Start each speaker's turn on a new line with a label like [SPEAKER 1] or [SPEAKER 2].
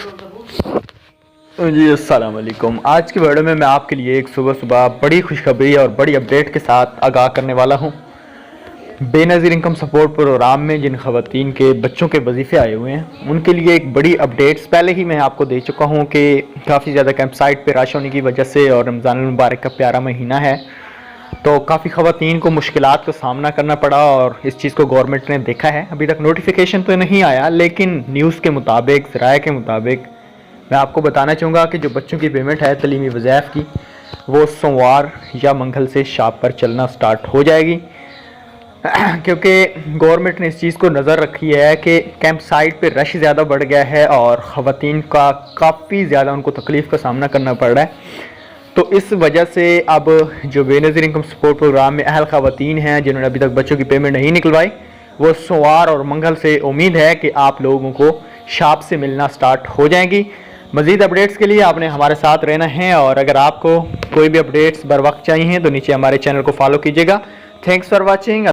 [SPEAKER 1] जी अस्सलाम वालेकुम। आज की वीडियो में मैं आपके लिए एक सुबह सुबह बड़ी खुशखबरी और बड़ी अपडेट के साथ आगाह करने वाला हूं। बेनज़ीर इनकम सपोर्ट प्रोग्राम में जिन ख़वातीन के बच्चों के वजीफ़े आए हुए हैं उनके लिए एक बड़ी अपडेट्स पहले ही मैं आपको दे चुका हूं कि काफ़ी ज़्यादा कैंप साइट पर रश होने की वजह से और रमज़ान मुबारक का प्यारा महीना है तो काफ़ी ख़वातीन को मुश्किलात का सामना करना पड़ा और इस चीज़ को गवर्नमेंट ने देखा है। अभी तक नोटिफिकेशन तो नहीं आया, लेकिन न्यूज़ के मुताबिक, ज़राए के मुताबिक मैं आपको बताना चाहूँगा कि जो बच्चों की पेमेंट है तलीमी वज़ाइफ की, वो सोमवार या मंगल से शाप पर चलना स्टार्ट हो जाएगी। क्योंकि गवर्नमेंट ने इस चीज़ को नज़र रखी है कि कैंप साइट पे रश ज़्यादा बढ़ गया है और ख़वातीन का काफ़ी ज़्यादा उनको तकलीफ़ का सामना करना पड़ रहा है। तो इस वजह से अब जो बेनज़ीर इनकम सपोर्ट प्रोग्राम में अहल ख़वातीन हैं जिन्होंने अभी तक बच्चों की पेमेंट नहीं निकलवाई, वो सोमवार और मंगल से उम्मीद है कि आप लोगों को शाप से मिलना स्टार्ट हो जाएंगी। मज़ीद अपडेट्स के लिए आपने हमारे साथ रहना है और अगर आपको कोई भी अपडेट्स बर वक्त चाहिए तो नीचे हमारे चैनल को फॉलो कीजिएगा। Thanks for watching.